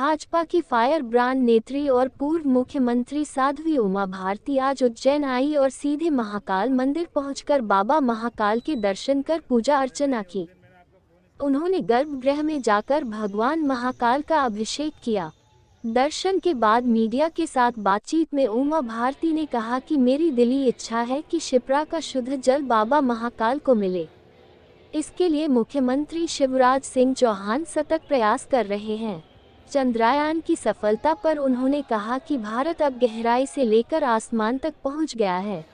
भाजपा की fire brand नेत्री और पूर्व मुख्यमंत्री साध्वी उमा भारती आज उज्जैन आई और सीधे महाकाल मंदिर पहुंचकर बाबा महाकाल के दर्शन कर पूजा अर्चना की। उन्होंने गर्भगृह में जाकर भगवान महाकाल का अभिषेक किया। दर्शन के बाद मीडिया के साथ बातचीत में उमा भारती ने कहा कि मेरी दिली इच्छा है कि शिप्रा का शुद्ध जल बाबा महाकाल को मिले। इसके लिए मुख्यमंत्री शिवराज सिंह चौहान सतत प्रयास कर रहे हैं। चंद्रयान की सफलता पर उन्होंने कहा कि भारत अब गहराई से लेकर आसमान तक पहुंच गया है।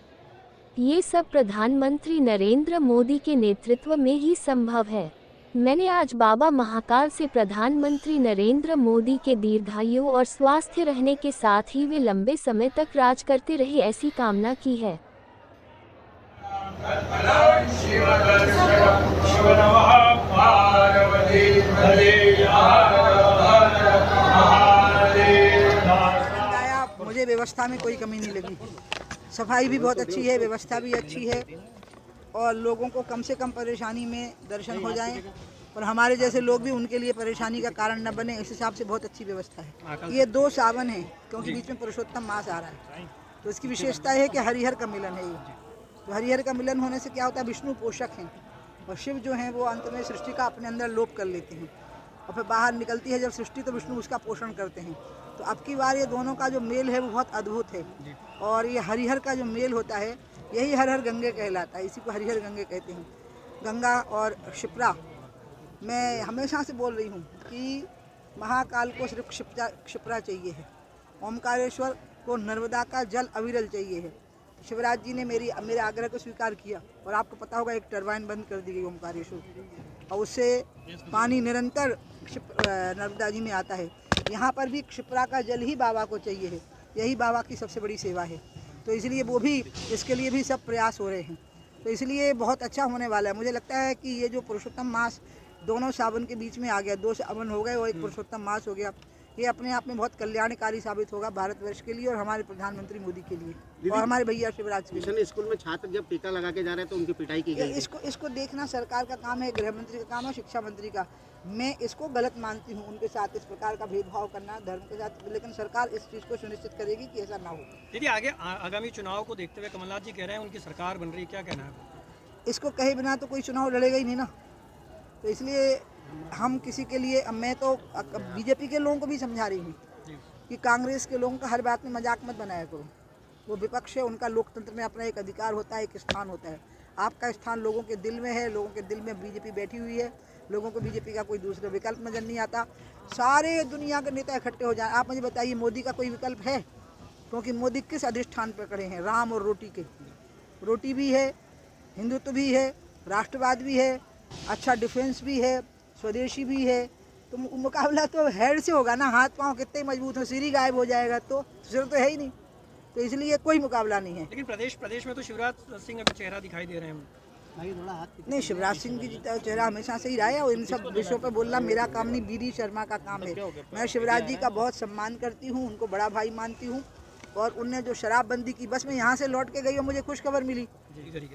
ये सब प्रधानमंत्री नरेंद्र मोदी के नेतृत्व में ही संभव है। मैंने आज बाबा महाकाल से प्रधानमंत्री नरेंद्र मोदी के दीर्घायु और स्वास्थ्य रहने के साथ ही वे लंबे समय तक राज करते रहे ऐसी कामना की है। मुझे व्यवस्था में कोई कमी नहीं लगी। सफाई भी बहुत अच्छी है, व्यवस्था भी अच्छी है और लोगों को कम से कम परेशानी में दर्शन हो जाएं और हमारे जैसे लोग भी उनके लिए परेशानी का कारण न बने, इस हिसाब से बहुत अच्छी व्यवस्था है। ये 2 सावन है क्योंकि बीच में पुरुषोत्तम मास आ रहा है, तो इसकी विशेषता है कि हरिहर का मिलन है। ये तो हरिहर का मिलन होने से क्या होता है, विष्णु पोषक हैं और शिव जो हैं वो अंत में सृष्टि का अपने अंदर लोप कर लेते हैं और फिर बाहर निकलती है जब सृष्टि तो विष्णु उसका पोषण करते हैं। तो अब की बार ये दोनों का जो मेल है वो बहुत अद्भुत है और ये हरिहर का जो मेल होता है यही हर हर गंगे कहलाता है, इसी को हरिहर गंगे कहते हैं। गंगा और शिप्रा, मैं हमेशा से बोल रही हूँ कि महाकाल को सिर्फ शिप्रा चाहिए है, ओमकारेश्वर को नर्मदा का जल अविरल चाहिए है। शिवराज जी ने मेरे आग्रह को स्वीकार किया और आपको पता होगा एक टरबाइन बंद कर दी गई ओमकारेश्वर और उससे पानी निरंतर नर्मदा जी में आता है। यहाँ पर भी शिप्रा का जल ही बाबा को चाहिए है, यही बाबा की सबसे बड़ी सेवा है। तो इसलिए वो भी इसके लिए भी सब प्रयास हो रहे हैं, तो इसलिए बहुत अच्छा होने वाला है। मुझे लगता है कि ये जो पुरुषोत्तम मास दोनों सावन के बीच में आ गया, 2 सावन हो गए और एक पुरुषोत्तम मास हो गया, ये अपने आप में बहुत कल्याणकारी साबित होगा भारतवर्ष के लिए और हमारे प्रधानमंत्री मोदी के लिए और हमारे भैया शिवराज के लिए। स्कूल में छात्र जब टीका लगा के जा रहे हैं तो उनकी पिटाई की गई। इसको देखना सरकार का काम है, गृह मंत्री का काम है, शिक्षा मंत्री का। मैं इसको गलत मानती हूँ, उनके साथ इस प्रकार का भेदभाव करना धर्म के साथ, लेकिन सरकार इस चीज़ को सुनिश्चित करेगी कि ऐसा ना हो। दीदी आगामी चुनाव को देखते हुए कमलनाथ जी कह रहे हैं उनकी सरकार बन रही है, क्या कहना है? इसको कहे बिना तो कोई चुनाव लड़ेगा ही नहीं ना, तो इसलिए हम किसी के लिए, मैं तो बीजेपी के लोगों को भी समझा रही हूँ कि कांग्रेस के लोगों का हर बात में मजाक मत बनाया करो। वो विपक्ष है, उनका लोकतंत्र में अपना एक अधिकार होता है, एक स्थान होता है। आपका स्थान लोगों के दिल में है, लोगों के दिल में बीजेपी बैठी हुई है, लोगों को बीजेपी का कोई दूसरा विकल्प नजर नहीं आता। सारे दुनिया के नेता इकट्ठे हो जाए, आप मुझे बताइए मोदी का कोई विकल्प है? क्योंकि मोदी किस अधिष्ठान पर खड़े हैं? राम और रोटी के। रोटी भी है, हिंदुत्व भी है, राष्ट्रवाद भी है, अच्छा डिफेंस भी है, स्वदेशी भी है। तो मुकाबला तो हेड से होगा ना, हाथ पांव कितने मजबूत हो, सिर ही गायब हो जाएगा तो सिर तो है ही नहीं, तो इसलिए कोई मुकाबला नहीं है। लेकिन प्रदेश में तो शिवराज सिंह अभी चेहरा दिखाई दे रहे हैं। नहीं, शिवराज सिंह जी चेहरा हमेशा से ही रहा है और इन सब विषयों पर बोलना मेरा काम नहीं, बीडी शर्मा का काम है। मैं शिवराज जी का बहुत सम्मान करती हूँ, उनको बड़ा भाई मानती हूँ और उनने जो शराबबंदी की, बस मैं यहाँ से लौट के गई और मुझे खुश खबर मिली।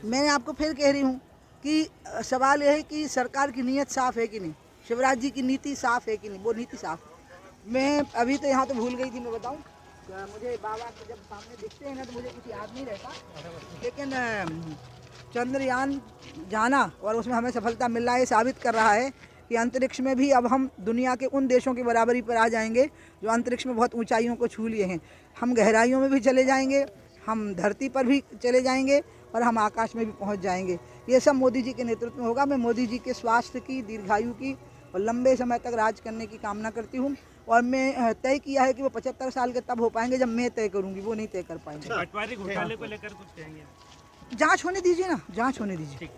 मैंने आपको फिर कह रही हूँ कि सवाल यह है कि सरकार की नीयत साफ है कि नहीं, शिवराज जी की नीति साफ है कि नहीं। वो नीति साफ, मैं अभी तो यहाँ तो भूल गई थी, मैं बताऊँ मुझे बाबा को जब सामने दिखते हैं ना तो मुझे कुछ याद नहीं रहता, लेकिन चंद्रयान जाना और उसमें हमें सफलता मिल रहा है, साबित कर रहा है कि अंतरिक्ष में भी अब हम दुनिया के उन देशों की बराबरी पर आ जाएंगे जो अंतरिक्ष में बहुत ऊंचाइयों को छू लिए हैं। हम गहराइयों में भी चले जाएंगे, हम धरती पर भी चले जाएंगे और हम आकाश में भी पहुंच जाएंगे। ये सब मोदी जी के नेतृत्व में होगा। मैं मोदी जी के स्वास्थ्य की, दीर्घायु की और लंबे समय तक राज करने की कामना करती हूँ और मैं तय किया है कि वो 75 साल के तब हो पाएंगे जब मैं तय करूँगी, वो नहीं तय कर पाएंगे। घोटाले को लेकर कुछ कहेंगे? जांच होने दीजिए ना, जांच होने दीजिए।